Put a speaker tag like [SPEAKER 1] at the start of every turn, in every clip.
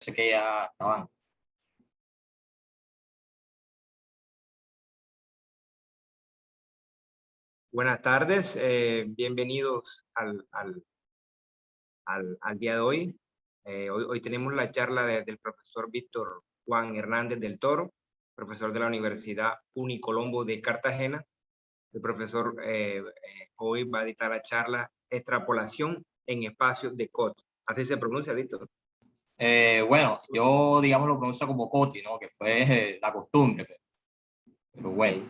[SPEAKER 1] parece que ya estaban.
[SPEAKER 2] Buenas tardes, bienvenidos al día de hoy. Hoy tenemos la charla del profesor Víctor Juan Hernández del Toro, profesor de la Universidad Unicolombo de Cartagena. El profesor hoy va a dictar la charla Extrapolación en espacios de Cot. ¿Así se pronuncia, Víctor?
[SPEAKER 1] Bueno, yo digamos lo pronuncio como Coti, ¿no? Que fue la costumbre, pero bueno.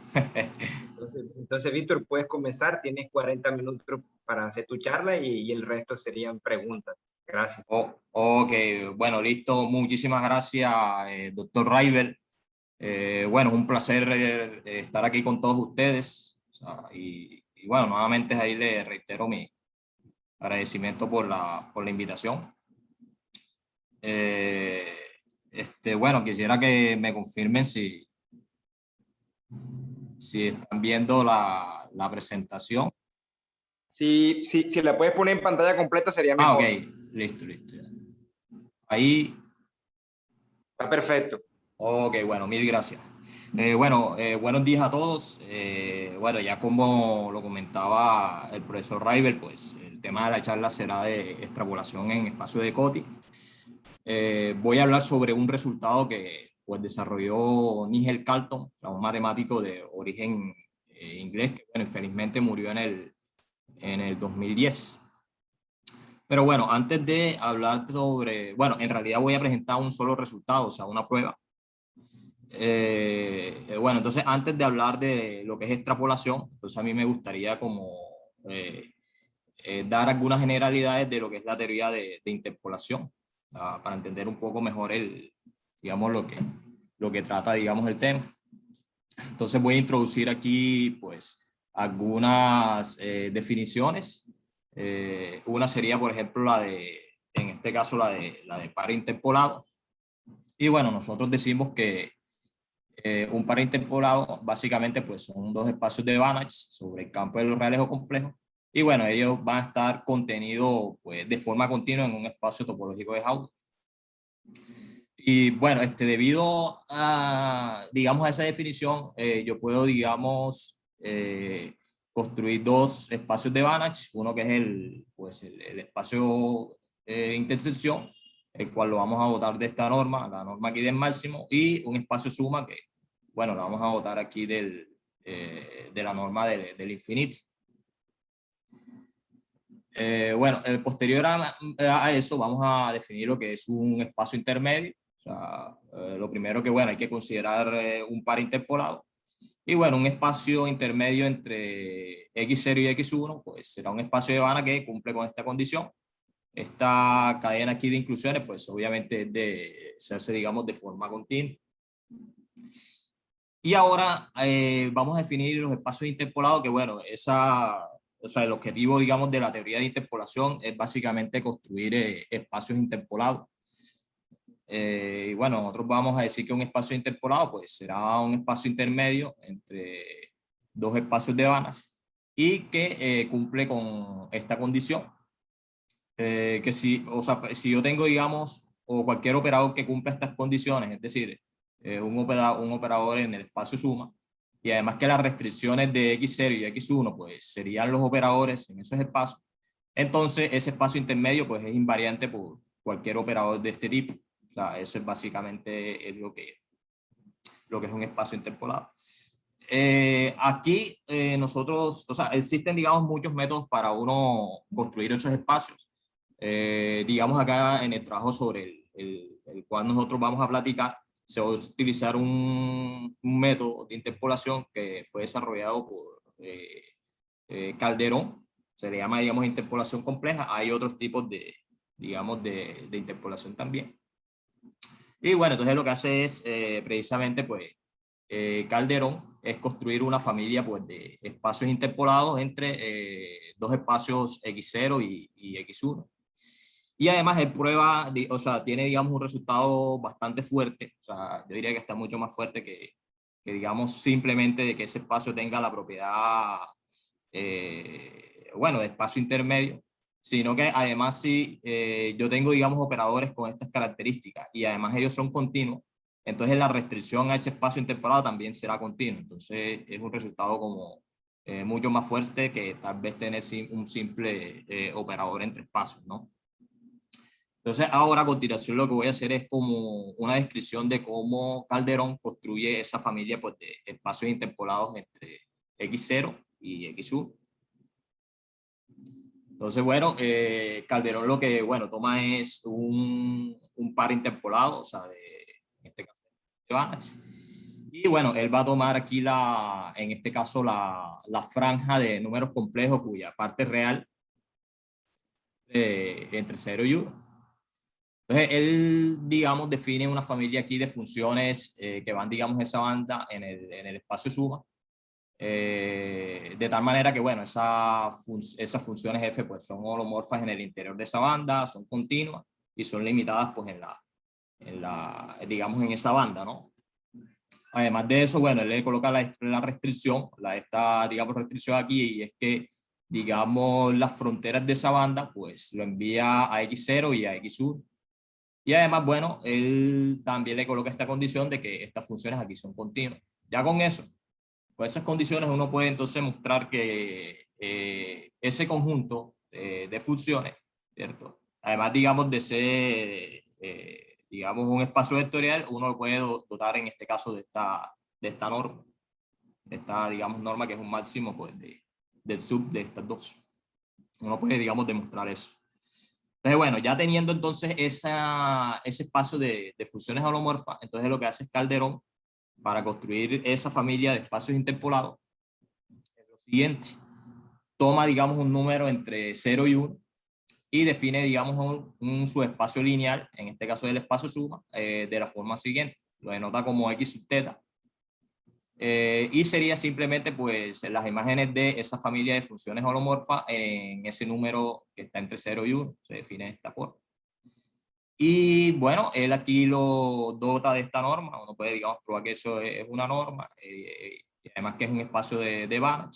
[SPEAKER 2] Entonces, Víctor, puedes comenzar. Tienes 40 minutos para hacer tu charla y el resto serían preguntas. Gracias.
[SPEAKER 1] Ok, bueno, listo. Muchísimas gracias, doctor River. Bueno, es un placer estar aquí con todos ustedes. O sea, y bueno, nuevamente ahí le reitero mi agradecimiento por la invitación. Bueno, quisiera que me confirmen si están viendo la presentación.
[SPEAKER 2] Si la puedes poner en pantalla completa sería mejor.
[SPEAKER 1] Ok, listo. Ahí.
[SPEAKER 2] Está perfecto.
[SPEAKER 1] Ok, bueno, mil gracias. Buenos días a todos. Bueno, ya como lo comentaba el profesor River, pues el tema de la charla será de extrapolación en espacio de Coti. Voy a hablar sobre un resultado que pues desarrolló Nigel Carlton, un matemático de origen inglés, que bueno, infelizmente murió en el 2010. Pero bueno, antes de hablar sobre, bueno, en realidad voy a presentar un solo resultado, o sea, una prueba. Bueno, entonces antes de hablar de lo que es extrapolación, entonces a mí me gustaría como dar algunas generalidades de lo que es la teoría de interpolación, para entender un poco mejor digamos, lo que trata, digamos, el tema. Entonces voy a introducir aquí, pues, algunas definiciones. Una sería, por ejemplo, en este caso, la de par interpolado. Y bueno, nosotros decimos que un par interpolado básicamente pues son dos espacios de Banach sobre el campo de los reales o complejos. Y bueno, ellos van a estar contenidos pues, de forma continua en un espacio topológico de Hauge. Y bueno, debido a, digamos, a esa definición, yo puedo, digamos, construir dos espacios de Banach, uno que es el espacio intersección, el cual lo vamos a botar de esta norma, la norma aquí del máximo, y un espacio suma que, bueno, lo vamos a botar aquí de la norma del infinito. Posterior a eso, vamos a definir lo que es un espacio intermedio. O sea, lo primero que, bueno, hay que considerar un par interpolado. Y bueno, un espacio intermedio entre x0 y x1, pues será un espacio de Banach que cumple con esta condición. Esta cadena aquí de inclusiones, pues obviamente se hace, digamos, de forma continua. Y ahora vamos a definir los espacios interpolados, que bueno, o sea, el objetivo, digamos, de la teoría de interpolación es básicamente construir espacios interpolados. Y bueno, nosotros vamos a decir que un espacio interpolado pues será un espacio intermedio entre dos espacios de Banach y que cumple con esta condición. Que o sea, si yo tengo, digamos, o cualquier operador que cumpla estas condiciones, es decir, un operador en el espacio suma, y además que las restricciones de x0 y x1 pues serían los operadores en esos espacios, entonces ese espacio intermedio pues es invariante por cualquier operador de este tipo. O sea, eso es básicamente lo que es un espacio interpolado. Aquí nosotros, o sea, existen, digamos, muchos métodos para uno construir esos espacios. Digamos acá en el trabajo sobre el cual nosotros vamos a platicar, se va a utilizar un método de interpolación que fue desarrollado por Calderón. Se le llama, digamos, interpolación compleja. Hay otros tipos digamos, de interpolación también. Y bueno, entonces lo que hace es precisamente, pues, Calderón es construir una familia pues, de espacios interpolados entre dos espacios x0 y x1. Y además él prueba, o sea, tiene, digamos, un resultado bastante fuerte. O sea, yo diría que está mucho más fuerte digamos, simplemente de que ese espacio tenga la propiedad, bueno, de espacio intermedio, sino que además si yo tengo, digamos, operadores con estas características y además ellos son continuos, entonces la restricción a ese espacio interpolado también será continua. Entonces es un resultado como mucho más fuerte que tal vez tener un simple operador entre espacios, ¿no? Entonces ahora a continuación lo que voy a hacer es como una descripción de cómo Calderón construye esa familia pues, de espacios interpolados entre X0 y X1. Entonces, bueno, Calderón lo que, bueno, toma es un par interpolado, o sea, en este caso, de Banach. Y bueno, él va a tomar aquí en este caso, la franja de números complejos cuya parte real entre 0 y 1. Entonces, él, digamos, define una familia aquí de funciones que van, digamos, esa banda en el espacio suma. De tal manera que, bueno, esas funciones f pues, son holomorfas en el interior de esa banda, son continuas y son limitadas pues, digamos, en esa banda, ¿no? Además de eso, bueno, él le coloca la restricción, digamos, restricción aquí, y es que, digamos, las fronteras de esa banda, pues, lo envía a X0 y a X1. Y además, bueno, él también le coloca esta condición de que estas funciones aquí son continuas. Ya con eso, con esas condiciones uno puede entonces mostrar que ese conjunto de funciones, ¿cierto? Además, digamos, de ser, digamos, un espacio vectorial, uno lo puede dotar en este caso de esta norma, digamos, norma que es un máximo pues, del sub de estas dos. Uno puede, digamos, demostrar eso. Entonces, bueno, ya teniendo entonces ese espacio de funciones holomorfas, entonces lo que hace es Calderón para construir esa familia de espacios interpolados es lo siguiente. Toma, digamos, un número entre 0 y 1 y define, digamos, un subespacio lineal, en este caso del espacio suma, de la forma siguiente. Lo denota como X sub teta. Y sería simplemente pues las imágenes de esa familia de funciones holomorfas en ese número que está entre 0 y 1. Se define de esta forma. Y bueno, él aquí lo dota de esta norma. Uno puede, digamos, probar que eso es una norma. Y además que es un espacio de Banach.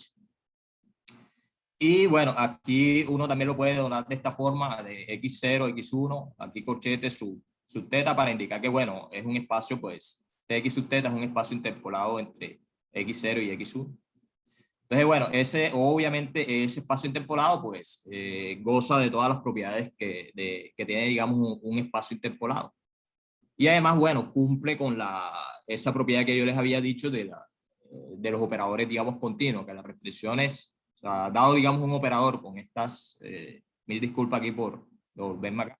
[SPEAKER 1] Y bueno, aquí uno también lo puede donar de esta forma, de X0, X1, aquí corchete su teta para indicar que, bueno, es un espacio, pues, X sub teta es un espacio interpolado entre X0 y X1. Entonces, bueno, obviamente ese espacio interpolado, pues, goza de todas las propiedades que tiene, digamos, un espacio interpolado. Y además, bueno, cumple con esa propiedad que yo les había dicho de los operadores, digamos, continuos, que las restricciones, o sea, dado, digamos, un operador con estas, mil disculpas aquí por verme acá,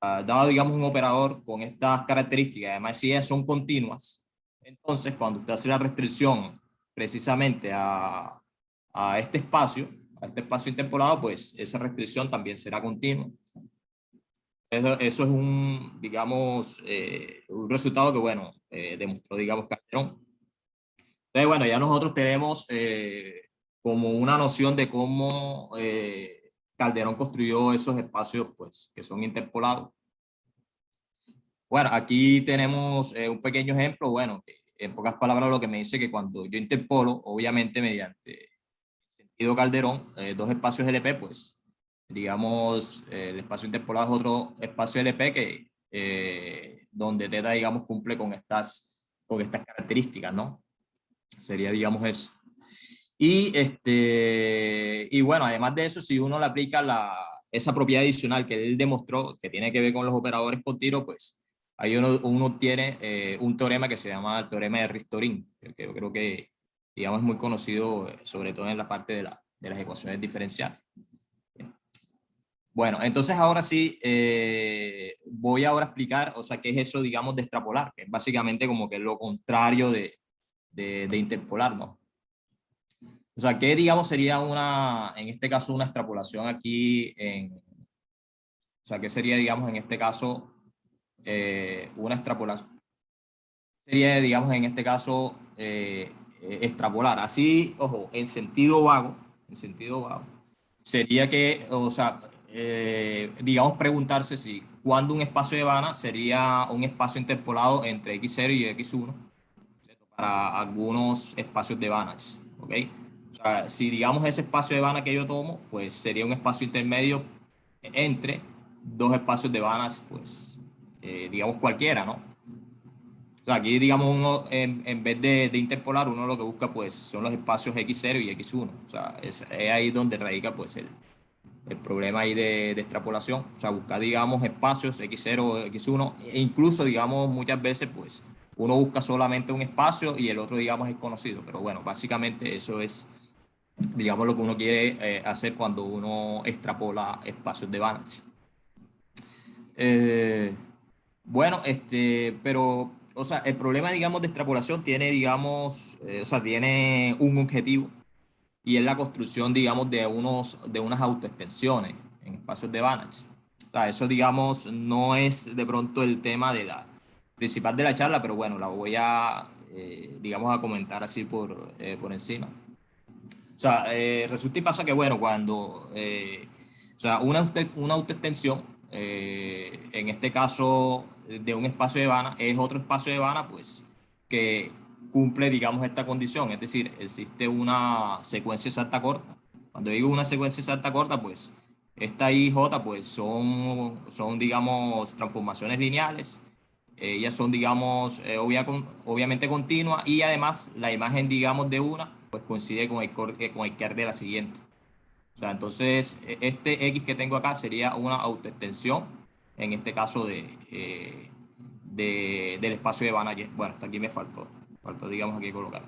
[SPEAKER 1] dado, digamos, un operador con estas características, además si ellas son continuas, entonces cuando usted hace la restricción precisamente a este espacio interpolado, pues esa restricción también será continua. Eso es digamos, un resultado que, bueno, demostró, digamos, Calderón. Entonces, bueno, ya nosotros tenemos como una noción de cómo Calderón construyó esos espacios, pues, que son interpolados. Bueno, aquí tenemos un pequeño ejemplo, bueno, que en pocas palabras lo que me dice que cuando yo interpolo, obviamente mediante sentido Calderón, dos espacios LP, pues, digamos, el espacio interpolado es otro espacio LP que, donde θ, digamos, cumple con estas características, ¿no? Sería, digamos, eso. Y bueno, además de eso, si uno le aplica esa propiedad adicional que él demostró, que tiene que ver con los operadores continuos, pues ahí uno obtiene un teorema que se llama el teorema de Ristorin, que yo creo que, digamos, es muy conocido, sobre todo en la parte de las ecuaciones diferenciales. Bueno, entonces ahora sí, voy ahora a explicar, o sea, qué es eso, digamos, de extrapolar, que es básicamente como que lo contrario de interpolar, ¿no? O sea, ¿qué, digamos, sería en este caso, una extrapolación aquí o sea, ¿qué sería, digamos, en este caso, una extrapolación? Sería, digamos, en este caso, extrapolar. Así, ojo, en sentido vago, sería que, o sea, digamos, preguntarse si cuando un espacio de Banach sería un espacio interpolado entre X0 y X1, ¿cierto? Para algunos espacios de Banach, ¿ok? O sea, si digamos ese espacio de Banach que yo tomo, pues sería un espacio intermedio entre dos espacios de Banach, pues, digamos cualquiera, ¿no? O sea, aquí, digamos, uno, en vez de interpolar, uno lo que busca, pues, son los espacios X0 y X1. O sea, es ahí donde radica, pues, el problema ahí de extrapolación. O sea, buscar, digamos, espacios X0, X1, e incluso, digamos, muchas veces, pues, uno busca solamente un espacio y el otro, digamos, es conocido. Pero bueno, básicamente eso es, digamos, lo que uno quiere hacer cuando uno extrapola espacios de Banach. Bueno, pero, o sea, el problema, digamos, de extrapolación tiene, digamos, o sea, tiene un objetivo y es la construcción, digamos, de unas autoextensiones en espacios de Banach. O sea, eso, digamos, no es de pronto el tema de la principal de la charla, pero bueno, la voy a, digamos, a comentar así por encima. O sea, resulta y pasa que, bueno, cuando, o sea, una autoextensión, en este caso de un espacio de Banach, es otro espacio de Banach, pues, que cumple, digamos, esta condición, es decir, existe una secuencia exacta corta. Cuando digo una secuencia exacta corta, pues, esta I y J, pues, son, digamos, transformaciones lineales. Ellas son, digamos, obviamente continuas y además la imagen, digamos, de una, pues coincide con el que de la siguiente. O sea, entonces, este X que tengo acá sería una autoextensión, en este caso del espacio de Banach. Bueno, hasta aquí me faltó, digamos, aquí colocar.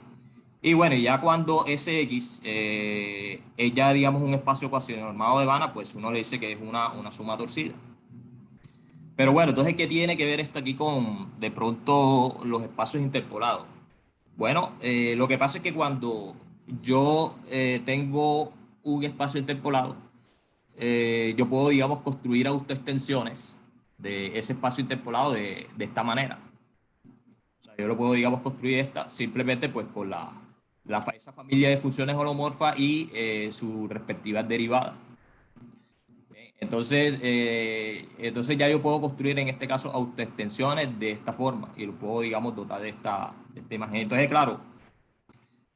[SPEAKER 1] Y bueno, ya cuando ese X es ya, digamos, un espacio cuasi normado de Banach, pues uno le dice que es una suma torcida. Pero bueno, entonces, ¿qué tiene que ver esto aquí con, de pronto, los espacios interpolados? Bueno, lo que pasa es que cuando yo tengo un espacio interpolado, yo puedo, digamos, construir autoextensiones de ese espacio interpolado de esta manera. O sea, yo lo puedo, digamos, construir simplemente pues con esa familia de funciones holomorfas y sus respectivas derivadas. Entonces ya yo puedo construir en este caso autoextensiones de esta forma y lo puedo, digamos, dotar de esta imagen. Entonces, claro,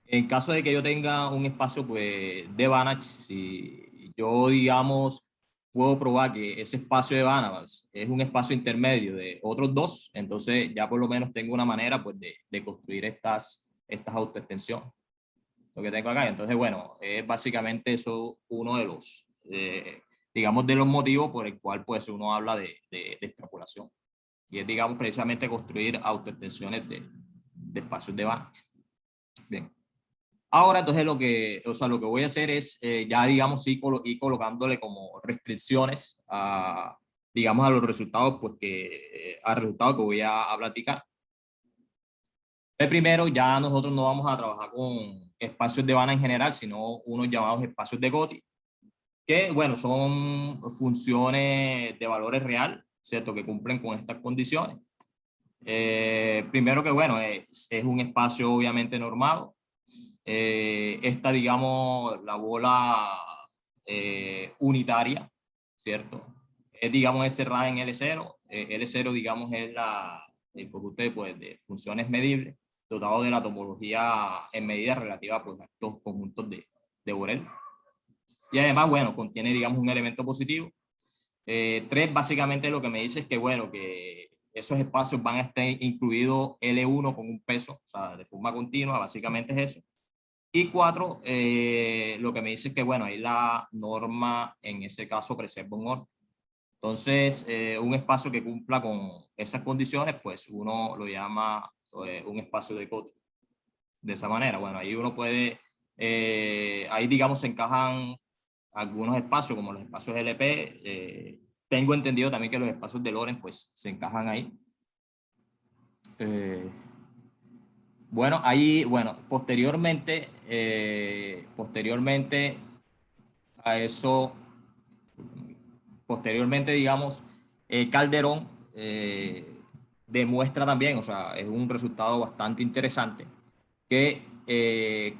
[SPEAKER 1] en caso de que yo tenga un espacio pues, de Banach, si yo, digamos, puedo probar que ese espacio de Banach es un espacio intermedio de otros dos, entonces ya por lo menos tengo una manera pues, de construir estas autoextensiones. Lo que tengo acá. Entonces, bueno, es básicamente eso uno de los, digamos, de los motivos por el cual pues uno habla de extrapolación. Y es, digamos, precisamente construir autoextensiones de espacios de Banach. Bien. Ahora, entonces, lo que voy a hacer es, ya, digamos, ir colocándole como restricciones digamos, a los resultados, pues, al resultado que voy a platicar. Primero, ya nosotros no vamos a trabajar con espacios de Banach en general, sino unos llamados espacios de Cauchy, que, bueno, son funciones de valores real, ¿cierto?, que cumplen con estas condiciones. Primero que, bueno, es un espacio obviamente normado. Esta, digamos, la bola unitaria, ¿cierto? Es, digamos, es cerrada en L0. L0, digamos, es el conjunto pues, de funciones medibles dotado de la tomología en medida relativa pues, a estos conjuntos de Borel. Y además, bueno, contiene, digamos, un elemento positivo. 3, básicamente lo que me dice es que, bueno, que esos espacios van a estar incluidos L1 con un peso, o sea, de forma continua, básicamente es eso. Y 4, lo que me dice es que, bueno, ahí la norma en ese caso preserva un orden. Entonces, un espacio que cumpla con esas condiciones, pues uno lo llama un espacio de Cauchy. De esa manera, bueno, ahí uno puede, ahí digamos se encajan algunos espacios como los espacios LP. Tengo entendido también que los espacios de Lorentz pues se encajan ahí. Bueno, ahí, bueno, posteriormente a eso, digamos, Calderón demuestra también, o sea, es un resultado bastante interesante, que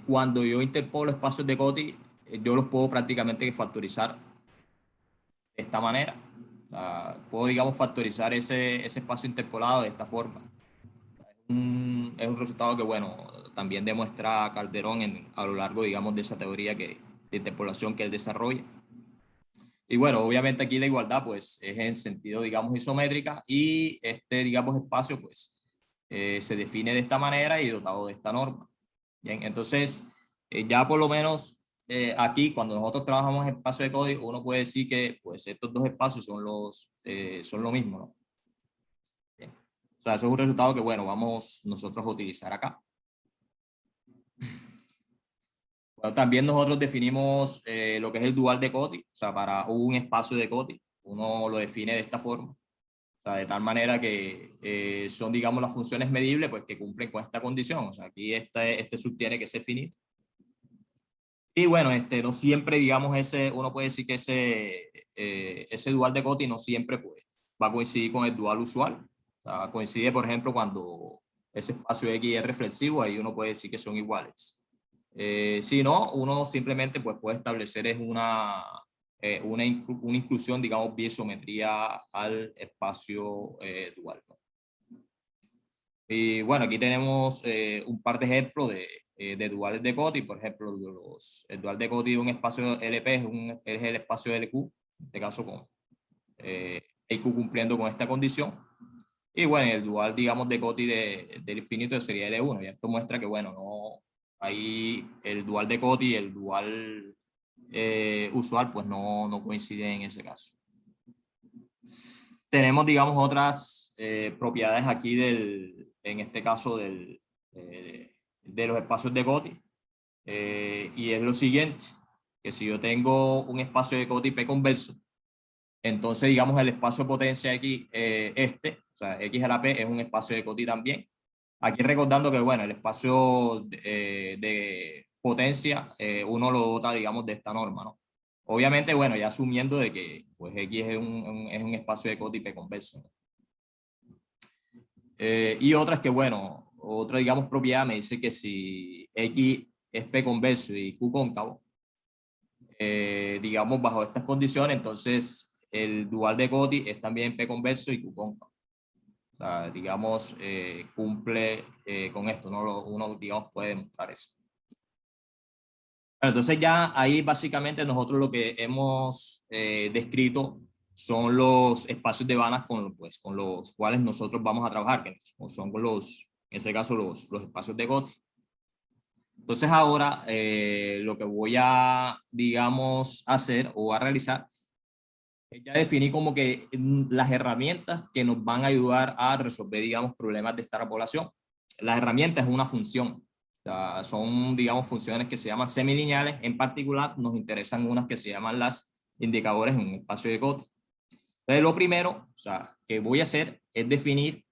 [SPEAKER 1] cuando yo interpolo espacios de Cauchy, yo los puedo prácticamente factorizar de esta manera. O sea, puedo, digamos, factorizar ese espacio interpolado de esta forma. Es un resultado que, bueno, también demuestra Calderón a lo largo, digamos, de esa teoría de interpolación que él desarrolla. Y bueno, obviamente aquí la igualdad pues es en sentido, digamos, isométrica y este, digamos, espacio pues se define de esta manera y dotado de esta norma. Bien, entonces ya por lo menos aquí cuando nosotros trabajamos en espacio de código uno puede decir que pues estos dos espacios son lo mismo, ¿no? Bien. O sea, eso es un resultado que bueno, vamos nosotros a utilizar acá. Bueno, también nosotros definimos lo que es el dual de Cauchy, o sea, para un espacio de Cauchy, uno lo define de esta forma, o sea, de tal manera que son, digamos, las funciones medibles pues, que cumplen con esta condición, o sea, aquí este sub tiene que ser finito. Y bueno, no siempre, digamos, uno puede decir que ese dual de Cauchy no siempre pues, va a coincidir con el dual usual, o sea, coincide, por ejemplo, cuando ese espacio X es reflexivo, ahí uno puede decir que son iguales. Si no, uno simplemente pues, puede establecer es una inclusión, digamos, biisometría al espacio dual, ¿no? Y bueno, aquí tenemos un par de ejemplos de duales de Cauchy. Por ejemplo, el dual de Cauchy de un espacio LP es el espacio LQ, en este caso con IQ cumpliendo con esta condición. Y bueno, el dual, digamos, de Cauchy del infinito sería L1. Y esto muestra que, bueno, no, ahí el dual de Cauchy y el dual usual, pues no coinciden en ese caso. Tenemos, digamos, otras propiedades aquí en este caso de los espacios de Cauchy. Y es lo siguiente, que si yo tengo un espacio de Cauchy P converso, entonces, digamos, el espacio potencia X, o sea, X a la P es un espacio de Cauchy también. Aquí recordando que, bueno, el espacio de potencia uno lo dota, digamos, de esta norma, ¿no? Obviamente, bueno, ya asumiendo de que pues, X es un espacio de Cauchy P converso, ¿no? Y otras que, bueno, otra, digamos, propiedad me dice que si X es P converso y Q cóncavo, digamos, bajo estas condiciones, entonces el dual de Cauchy es también P converso y Q cóncavo. O sea, digamos, cumple con esto, ¿no? Uno, digamos, puede demostrar eso. Bueno, entonces ya ahí básicamente nosotros lo que hemos descrito son los espacios de Banach con los cuales nosotros vamos a trabajar, que son en ese caso los espacios de Cauchy. Entonces ahora lo que voy a, digamos, hacer o a realizar es ya definir como que las herramientas que nos van a ayudar a resolver, digamos, problemas de extrapolación. La herramienta es una función. O sea, son, digamos, funciones que se llaman semilineales. En particular, nos interesan unas que se llaman las indicadores en un espacio de Cauchy. Entonces, lo primero, o sea, que voy a hacer es definir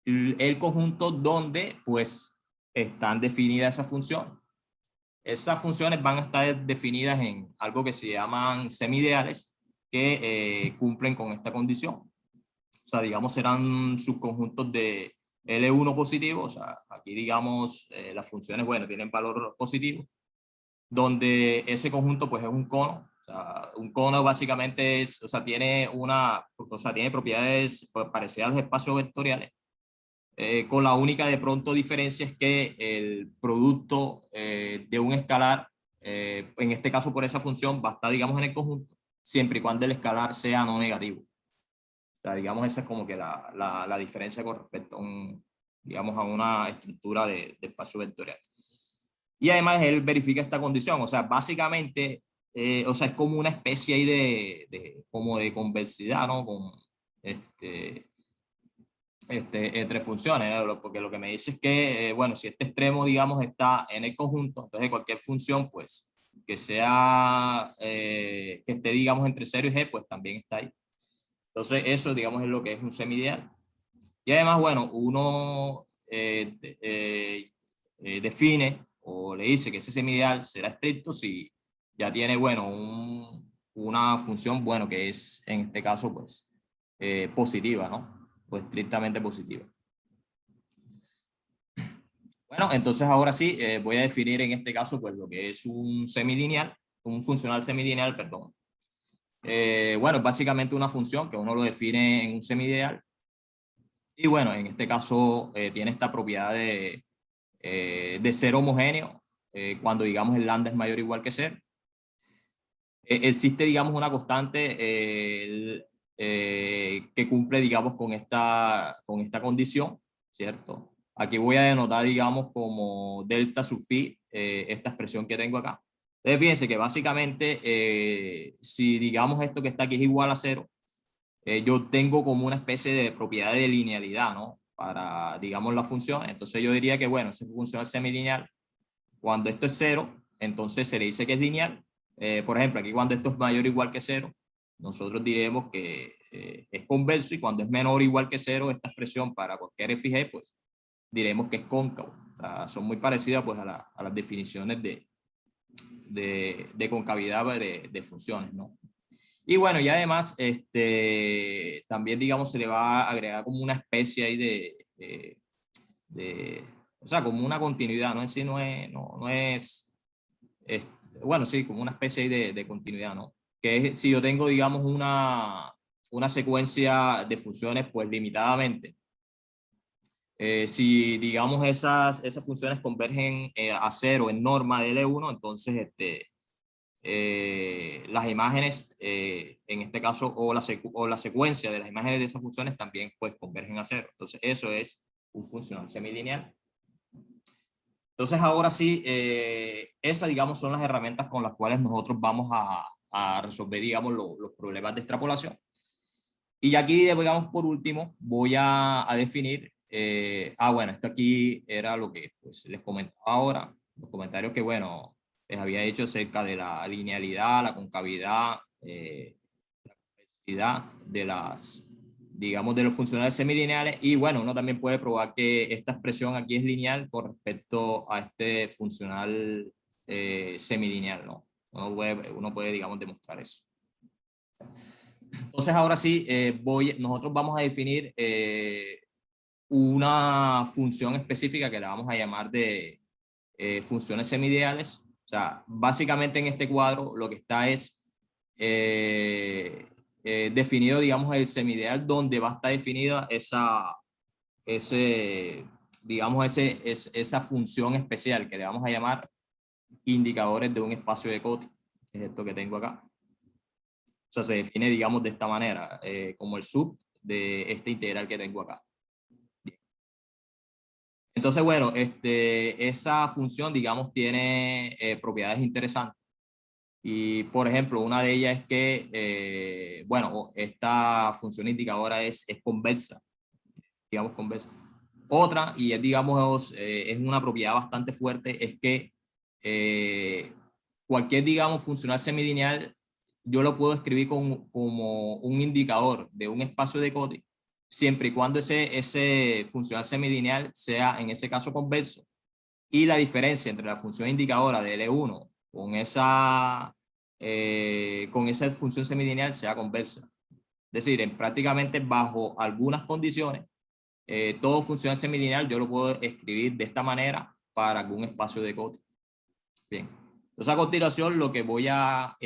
[SPEAKER 1] el conjunto donde, pues, están definidas esas funciones. Esas funciones van a estar definidas en algo que se llaman semideales que cumplen con esta condición. O sea, digamos, serán subconjuntos de L1 positivo, o sea, aquí digamos las funciones, bueno, tienen valor positivo, donde ese conjunto pues es un cono. O sea, un cono básicamente es, o sea, tiene tiene propiedades parecidas a los espacios vectoriales, con la única de pronto diferencia es que el producto de un escalar, en este caso por esa función, va a estar, digamos, en el conjunto, siempre y cuando el escalar sea no negativo. O sea, digamos, esa es como que la diferencia con respecto a, digamos, a una estructura de espacio vectorial. Y además él verifica esta condición, o sea, básicamente, o sea, es como una especie ahí como de convexidad, ¿no? Con, entre funciones, ¿no? Porque lo que me dice es que, bueno, si este extremo, digamos, está en el conjunto, entonces cualquier función, pues, que sea, que esté, digamos, entre 0 y g, pues también está ahí. Entonces eso, digamos, es lo que es un semideal. Y además, bueno, uno define o le dice que ese semideal será estricto si ya tiene, bueno, una función, bueno, que es, en este caso, pues, positiva, ¿no? Pues estrictamente positiva. Bueno, entonces ahora sí voy a definir en este caso pues lo que es un semilineal, un funcional semilineal, perdón. Bueno, es básicamente una función que uno lo define en un semideal. Y bueno, en este caso tiene esta propiedad de ser homogéneo cuando digamos el lambda es mayor o igual que 0. existe, digamos, una constante que cumple, digamos, con esta condición, ¿cierto? Aquí voy a denotar, digamos, como delta sub phi, esta expresión que tengo acá. Entonces, fíjense que básicamente, si digamos esto que está aquí es igual a 0, yo tengo como una especie de propiedad de linealidad, ¿no? Para, digamos, la función. Entonces yo diría que, bueno, esa función es semilineal. Cuando esto es 0, entonces se le dice que es lineal. Por ejemplo, aquí cuando esto es mayor o igual que 0, nosotros diremos que es converso, y cuando es menor o igual que 0, esta expresión para cualquier f y g, pues diremos que es cóncavo. O sea, son muy parecidas pues, a las definiciones de concavidad de funciones, ¿no? Y bueno, y además, también, digamos, se le va a agregar como una especie ahí o sea, como una continuidad, ¿no? En sí no es, bueno, sí, como una especie ahí de continuidad, ¿no? Que es si yo tengo, digamos, una secuencia de funciones, pues limitadamente. Si, digamos, esas funciones convergen a 0 en norma de L1, entonces, las imágenes, en este caso, o la secuencia de las imágenes de esas funciones también pues convergen a 0. Entonces eso es un funcional semilineal. Entonces ahora sí, esas, digamos, son las herramientas con las cuales nosotros vamos a resolver, digamos, los problemas de extrapolación. Y aquí, digamos, por último, voy a definir, bueno, esto aquí era lo que pues, les comentaba ahora, los comentarios que, bueno, les había hecho acerca de la linealidad, la concavidad, la complejidad de las, digamos, de los funcionales semilineales. Y bueno, uno también puede probar que esta expresión aquí es lineal con respecto a este funcional semilineal, ¿no? Uno puede, digamos, demostrar eso. Entonces ahora sí, nosotros vamos a definir una función específica que la vamos a llamar de funciones semideales. O sea, básicamente en este cuadro lo que está es definido, digamos, el semideal donde va a estar definida esa función especial que le vamos a llamar indicadores de un espacio de Cauchy, que es esto que tengo acá. O sea, se define, digamos, de esta manera, como el sub de este integral que tengo acá. Entonces, bueno, esa función, digamos, tiene propiedades interesantes. Y, por ejemplo, una de ellas es que, bueno, esta función indicadora es convexa, digamos, convexa. Otra, y es, digamos, es una propiedad bastante fuerte, es que cualquier, digamos, funcional semilineal, yo lo puedo escribir como un indicador de un espacio de Cauchy, siempre y cuando ese funcional semilineal sea, en ese caso, convexo, y la diferencia entre la función indicadora de L1 con esa función semilineal sea convexa. Es decir, prácticamente bajo algunas condiciones, todo funcional semilineal yo lo puedo escribir de esta manera para algún espacio de Cauchy. Bien. Entonces, a continuación, lo que voy a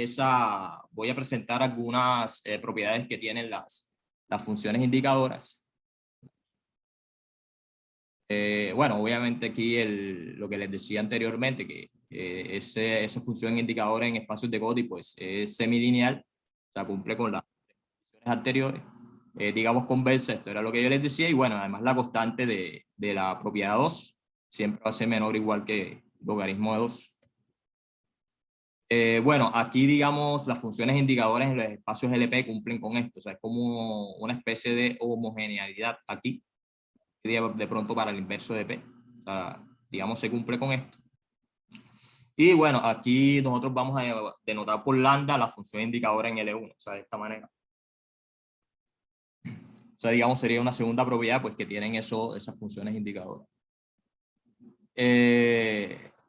[SPEAKER 1] presentar algunas propiedades que tienen las funciones indicadoras. Bueno, obviamente aquí lo que les decía anteriormente, que esa función indicadora en espacios de Cauchy pues, es semilineal, o sea, cumple con las condiciones anteriores. Digamos conversa, esto era lo que yo les decía, y bueno, además la constante de la propiedad 2 siempre va a ser menor o igual que logaritmo de 2. Bueno, aquí, digamos, las funciones indicadoras en los espacios LP cumplen con esto, o sea, es como una especie de homogeneidad aquí, de pronto para el inverso de P, o sea, digamos, se cumple con esto. Y bueno, aquí nosotros vamos a denotar por lambda la función indicadora en L1, o sea, de esta manera. O sea, digamos, sería una segunda propiedad, pues, que tienen esas funciones indicadoras.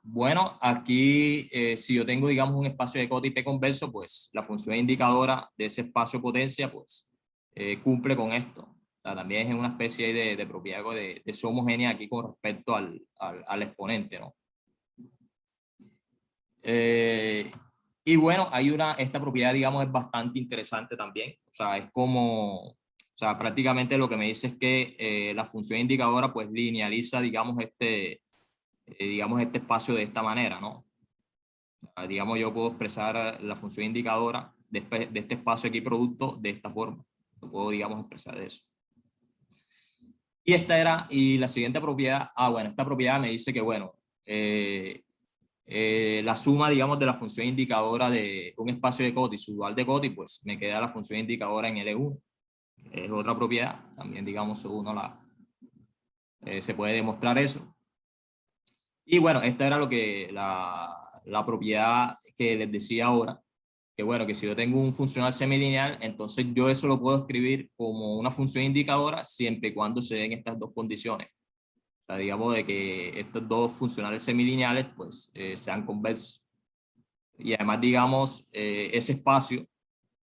[SPEAKER 1] Bueno, aquí, si yo tengo, digamos, un espacio de Cauchy P converso, pues la función indicadora de ese espacio potencia, pues cumple con esto. O sea, también es una especie de propiedad de su homogénea aquí con respecto al exponente, ¿no? Y bueno, esta propiedad, digamos, es bastante interesante también. O sea, es como, o sea, prácticamente lo que me dice es que la función indicadora, pues, linealiza, digamos, este espacio de esta manera, ¿no? Digamos, yo puedo expresar la función indicadora de este espacio aquí producto de esta forma. Lo puedo, digamos, expresar de eso. Y y la siguiente propiedad, bueno, esta propiedad me dice que, bueno, la suma, digamos, de la función indicadora de un espacio de Cauchy, su dual de Cauchy, pues me queda la función indicadora en L1. Es otra propiedad, también, digamos, se puede demostrar eso. Y bueno, esta era la propiedad que les decía ahora, que bueno, que si yo tengo un funcional semilineal, entonces yo eso lo puedo escribir como una función indicadora siempre y cuando se den estas dos condiciones. O sea, digamos de que estos dos funcionales semilineales pues sean conversos. Y además, digamos, ese espacio,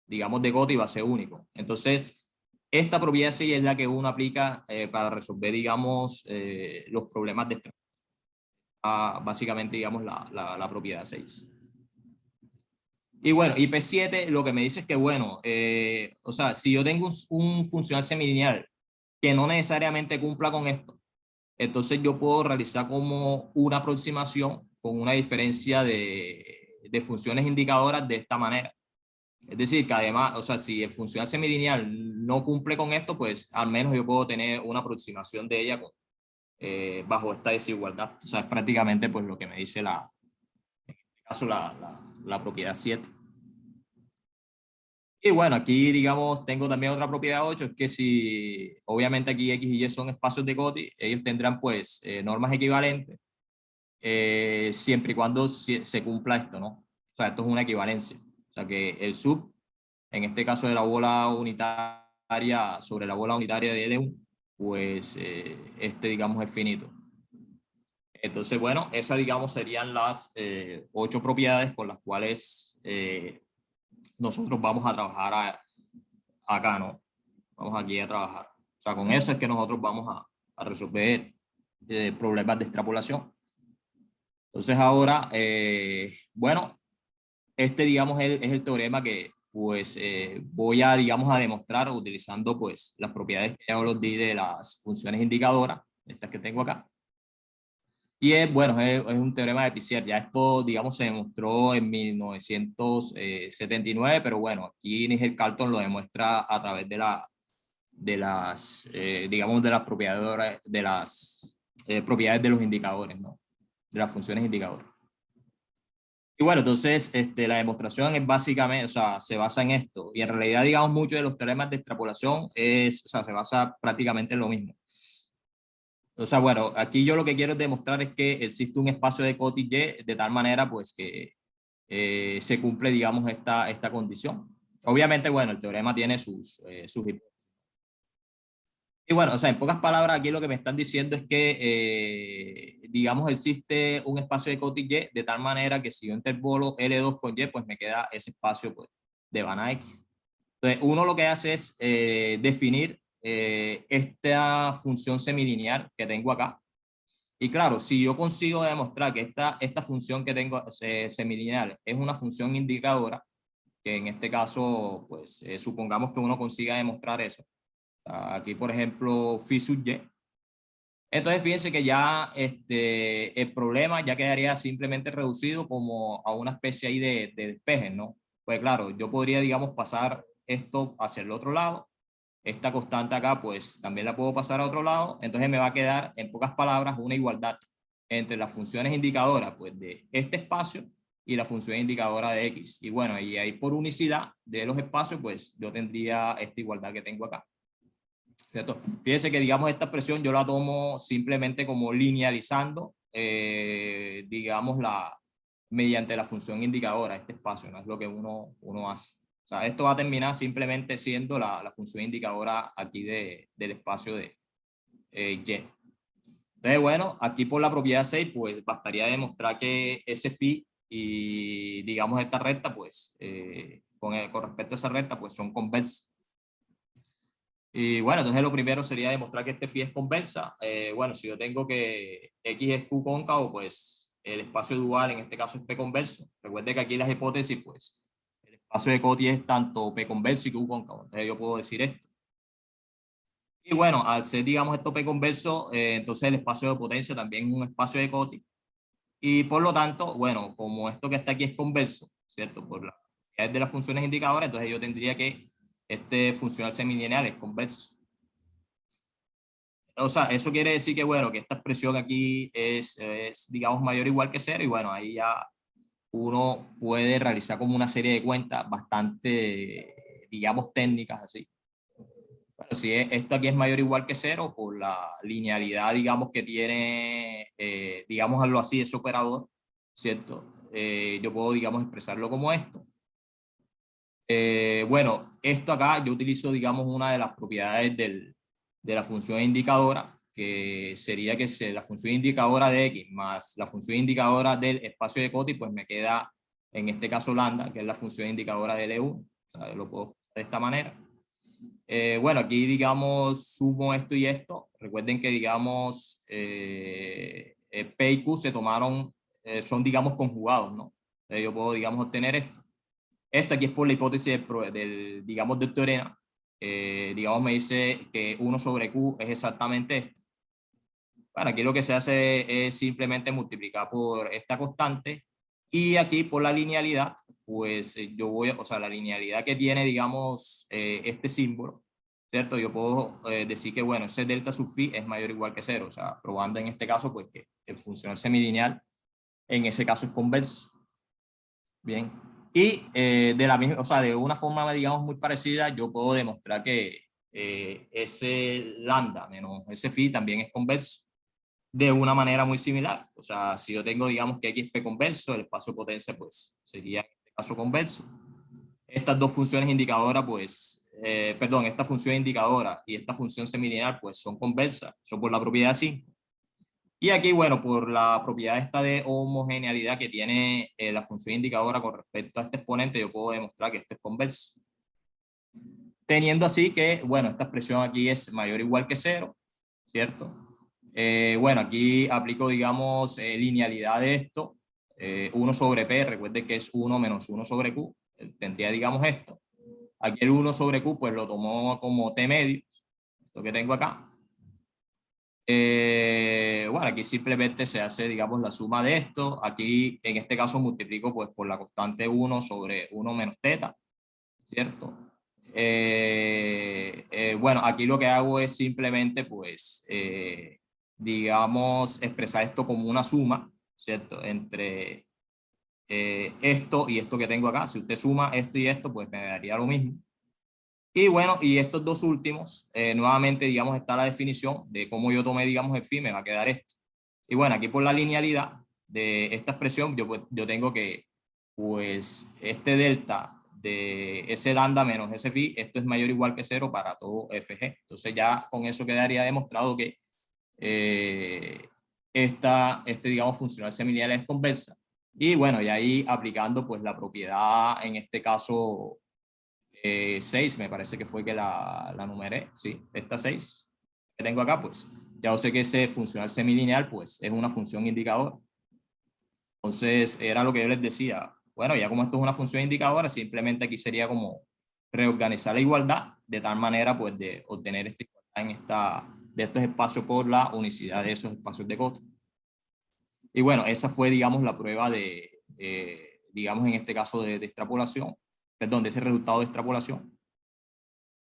[SPEAKER 1] digamos, de Cauchy va a ser único. Entonces, esta propiedad sí es la que uno aplica para resolver, digamos, los problemas de básicamente, digamos, la propiedad 6. Y bueno, IP7 lo que me dice es que, bueno, o sea, si yo tengo un funcional semilineal que no necesariamente cumpla con esto, entonces yo puedo realizar como una aproximación con una diferencia de funciones indicadoras de esta manera. Es decir, que además, o sea, si el funcional semilineal no cumple con esto, pues al menos yo puedo tener una aproximación de ella bajo esta desigualdad. O sea, es prácticamente pues lo que me dice en este caso la propiedad 7. Y bueno, aquí digamos tengo también otra propiedad 8, es que si obviamente aquí X y Y son espacios de Cauchy, ellos tendrán pues normas equivalentes siempre y cuando se cumpla esto, ¿no? O sea, esto es una equivalencia. O sea, que el sub, en este caso de la bola unitaria sobre la bola unitaria de L1, pues digamos es finito. Entonces, bueno, esas digamos serían las 8 propiedades con las cuales nosotros vamos a trabajar acá, ¿no? Vamos aquí a trabajar. O sea, con eso es que nosotros vamos a resolver problemas de extrapolación. Entonces ahora, bueno, digamos es el teorema que pues voy a, digamos, a demostrar utilizando pues las propiedades que ya los di de las funciones indicadoras, estas que tengo acá. Y bueno, es un teorema de Pisier. Ya esto, digamos, se demostró en 1979, pero bueno, aquí Nigel Carlton lo demuestra a través digamos, de las propiedades de los indicadores, ¿no? De las funciones indicadoras. Y bueno, entonces la demostración es básicamente, o sea, se basa en esto. Y en realidad, digamos, muchos de los teoremas de extrapolación o sea, se basa prácticamente en lo mismo. O sea, bueno, aquí yo lo que quiero demostrar es que existe un espacio de Cauchy Y de tal manera pues que se cumple, digamos, esta condición. Obviamente, bueno, el teorema tiene sus hipótesis. Y bueno, o sea, en pocas palabras, aquí lo que me están diciendo es que, digamos, existe un espacio de Cauchy Y de tal manera que si yo interpolo L2 con Y, pues me queda ese espacio pues, de Vanna X. Entonces, uno lo que hace es definir esta función semilineal que tengo acá. Y claro, si yo consigo demostrar que esta función que tengo semilineal es una función indicadora, que en este caso, pues supongamos que uno consiga demostrar eso. Aquí, por ejemplo, phi sub y. Entonces, fíjense que ya el problema ya quedaría simplemente reducido como a una especie ahí de despeje, ¿no? Pues claro, yo podría, digamos, pasar esto hacia el otro lado. Esta constante acá, pues también la puedo pasar a otro lado. Entonces me va a quedar, en pocas palabras, una igualdad entre las funciones indicadoras, pues, de este espacio y la función indicadora de X. Y bueno, y ahí por unicidad de los espacios, pues yo tendría esta igualdad que tengo acá. ¿Cierto? Fíjense que, digamos, esta expresión yo la tomo simplemente como linealizando, digamos, mediante la función indicadora, este espacio, no es lo que uno hace. O sea, esto va a terminar simplemente siendo la función indicadora aquí del espacio de Y. Entonces, bueno, aquí por la propiedad 6, pues bastaría demostrar que ese phi y, digamos, esta recta, pues, con respecto a esa recta, pues son conversas. Y bueno, entonces lo primero sería demostrar que este phi es convexa. Bueno, si yo tengo que X es Q cóncavo, pues el espacio dual en este caso es P converso. Recuerde que aquí las hipótesis, pues el espacio de Cauchy es tanto P converso y Q cóncavo. Entonces yo puedo decir esto. Y bueno, al ser, digamos, esto P converso, entonces el espacio de potencia también es un espacio de Cauchy. Y por lo tanto, bueno, como esto que está aquí es converso, ¿cierto? Por la de las funciones indicadoras, entonces yo tendría que este funcional semilineal es converso. O sea, eso quiere decir que, bueno, que esta expresión aquí es, digamos, mayor o igual que cero, y bueno, ahí ya uno puede realizar como una serie de cuentas bastante, digamos, técnicas así. Bueno, si esto aquí es mayor o igual que cero, por la linealidad, digamos, que tiene, digamos, algo así, ese operador, ¿cierto? Yo puedo, digamos, expresarlo como esto. Bueno, esto acá yo utilizo, digamos, una de las propiedades de la función indicadora, que sería que la función indicadora de X más la función indicadora del espacio de Cauchy, pues me queda, en este caso, lambda, que es la función indicadora de L1. O sea, lo puedo hacer de esta manera. Bueno, aquí, digamos, sumo esto y esto. Recuerden que, digamos, P y Q se tomaron, son, digamos, conjugados, ¿no? Yo puedo, digamos, obtener esto. Esto aquí es por la hipótesis digamos, del teorema. Digamos, me dice que 1 sobre Q es exactamente esto. Bueno, aquí lo que se hace es simplemente multiplicar por esta constante, y aquí por la linealidad, pues yo voy, o sea, la linealidad que tiene, digamos, este símbolo, ¿cierto? Yo puedo decir que, bueno, ese delta sub phi es mayor o igual que cero, o sea, probando en este caso, pues que el funcional semilineal en ese caso es converso. Bien. Y de la misma, o sea, de una forma, digamos, muy parecida, yo puedo demostrar que ese lambda menos ese phi también es converso de una manera muy similar. O sea, si yo tengo, digamos, que XP converso, el espacio potencia, pues sería en este caso converso. Estas dos funciones indicadoras, pues, perdón, esta función indicadora y esta función semilineal, pues son conversas, son por la propiedad 5. Y aquí, bueno, por la propiedad esta de homogeneidad que tiene la función indicadora con respecto a este exponente, yo puedo demostrar que este es converso. Teniendo así que, bueno, esta expresión aquí es mayor o igual que cero, ¿cierto? Bueno, aquí aplico, digamos, linealidad de esto. 1 sobre P, recuerde que es 1 menos 1 sobre Q. Tendría, digamos, esto. Aquí el 1 sobre Q, pues lo tomo como T medio, lo que tengo acá. Bueno, aquí simplemente se hace, digamos, la suma de esto. Aquí, en este caso, multiplico pues por la constante 1 sobre 1 menos teta, ¿cierto? Bueno, aquí lo que hago es simplemente, pues, digamos, expresar esto como una suma, ¿cierto? Entre esto y esto que tengo acá. Si usted suma esto y esto, pues me daría lo mismo. Y bueno, y estos dos últimos, nuevamente, digamos, está la definición de cómo yo tomé, digamos, el phi, me va a quedar esto. Y bueno, aquí por la linealidad de esta expresión, yo tengo que, pues, este delta de ese lambda menos ese phi, esto es mayor o igual que cero para todo fg. Entonces ya con eso quedaría demostrado que digamos, funcional semilineal es conversa. Y bueno, y ahí aplicando, pues, la propiedad, en este caso, 6, me parece que fue que la numeré, sí, esta 6 que tengo acá, pues ya yo sé que ese funcional semilineal, pues es una función indicadora. Entonces era lo que yo les decía, bueno, ya como esto es una función indicadora, simplemente aquí sería como reorganizar la igualdad de tal manera, pues, de obtener esta igualdad de estos espacios por la unicidad de esos espacios de Cauchy. Y bueno, esa fue, digamos, la prueba digamos, en este caso de extrapolación, perdón, de ese resultado de extrapolación.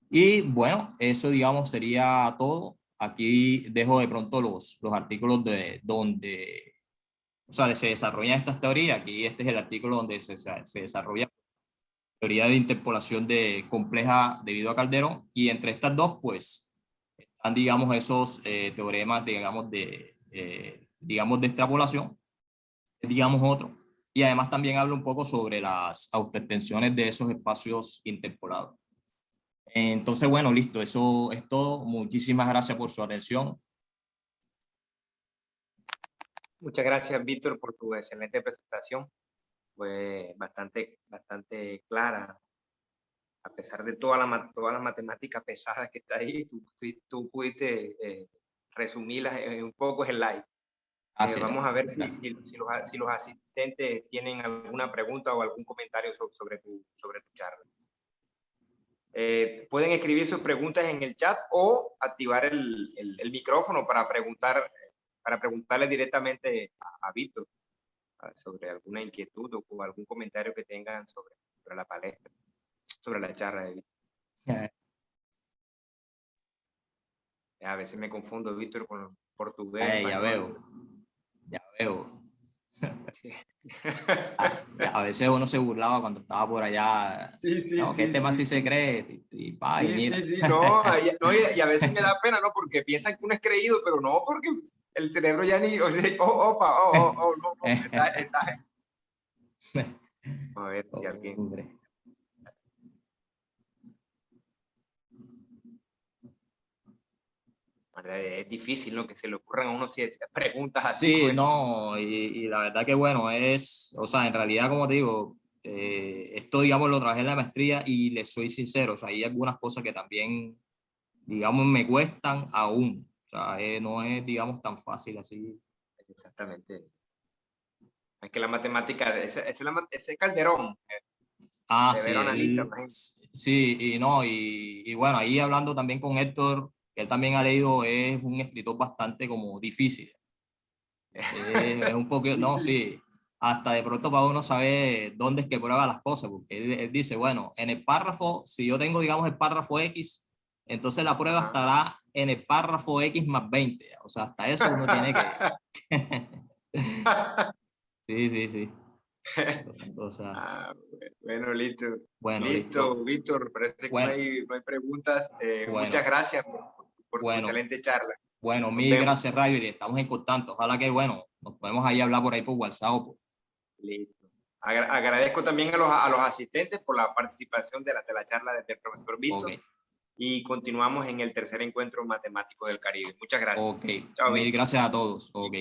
[SPEAKER 1] Y bueno, eso, digamos, sería todo. Aquí dejo de pronto los artículos de donde, o sea, se desarrollan estas teorías. Aquí este es el artículo donde se desarrolla teoría de interpolación compleja debido a Calderón, y entre estas dos, pues, están, digamos, esos teoremas, digamos, de extrapolación, digamos, otro. Y además también habla un poco sobre las autoextensiones de esos espacios interpolados. Entonces, bueno, listo, eso es todo. Muchísimas gracias por su atención.
[SPEAKER 2] Muchas gracias, Víctor, por tu excelente presentación. Fue bastante clara. A pesar de toda la matemática pesada que está ahí, tú pudiste resumirlas en un poco slide. Vamos a ver si los asistentes tienen alguna pregunta o algún comentario sobre tu charla. Pueden escribir sus preguntas en el chat o activar el micrófono para preguntarle directamente a Víctor. sobre alguna inquietud o algún comentario que tengan sobre la palestra, sobre la charla de Víctor. A veces me confundo, Víctor, con portugués,
[SPEAKER 1] Ya
[SPEAKER 2] español.
[SPEAKER 1] veo.
[SPEAKER 2] Sí.
[SPEAKER 1] A veces uno se burlaba cuando estaba por allá.
[SPEAKER 2] Sí, sí,
[SPEAKER 1] No, que
[SPEAKER 2] sí,
[SPEAKER 1] este más sí
[SPEAKER 2] sí.
[SPEAKER 1] se cree, y
[SPEAKER 2] Sí,
[SPEAKER 1] mira.
[SPEAKER 2] sí, sí, no, no, y a veces me da pena, ¿no? Porque piensan que uno es creído, pero no, porque el cerebro ya ni, o sea, no, a ver si alguien,
[SPEAKER 1] Hombre.
[SPEAKER 2] es difícil, ¿no? Que se le ocurran a uno preguntas así,
[SPEAKER 1] Sí,
[SPEAKER 2] pues.
[SPEAKER 1] no, y la verdad que bueno, o sea, en realidad, como te digo, esto, digamos, lo trabajé en la maestría y les soy sincero, o sea, hay algunas cosas que también, digamos, me cuestan aún, o sea, no es, digamos, tan fácil así.
[SPEAKER 2] Exactamente. Es que la matemática, ese Calderón,
[SPEAKER 1] Ah, sí,
[SPEAKER 2] severo analista, imagínate.
[SPEAKER 1] sí, y no, y bueno, ahí hablando también con Héctor, que él también ha leído, es un escritor bastante como difícil. Es un poco,
[SPEAKER 2] Sí,
[SPEAKER 1] no,
[SPEAKER 2] sí,
[SPEAKER 1] sí, hasta de pronto para uno saber dónde es que prueba las cosas, porque él dice, bueno, en el párrafo, si yo tengo, digamos, el párrafo X, entonces la prueba
[SPEAKER 2] ajá.
[SPEAKER 1] estará en el párrafo X más 20, o sea, hasta eso uno tiene que... Sí, sí, sí. O sea,
[SPEAKER 2] Ah, bueno, listo.
[SPEAKER 1] bueno,
[SPEAKER 2] Listo,
[SPEAKER 1] listo.
[SPEAKER 2] Víctor, parece que
[SPEAKER 1] Bueno,
[SPEAKER 2] no hay preguntas. Muchas
[SPEAKER 1] bueno,
[SPEAKER 2] gracias por tu
[SPEAKER 1] bueno,
[SPEAKER 2] excelente charla.
[SPEAKER 1] bueno,
[SPEAKER 2] Nos
[SPEAKER 1] mil
[SPEAKER 2] vemos.
[SPEAKER 1] gracias, Rayo, y estamos en contacto. Ojalá que, bueno, nos podemos ahí hablar por ahí por WhatsApp o por...
[SPEAKER 2] Listo. Agradezco también a los asistentes por la participación de la charla del profesor
[SPEAKER 1] Ok,
[SPEAKER 2] Víctor y continuamos en el tercer encuentro matemático del Caribe. Muchas gracias.
[SPEAKER 1] ok,
[SPEAKER 2] Chao,
[SPEAKER 1] mil
[SPEAKER 2] Víctor.
[SPEAKER 1] gracias a todos. Ok.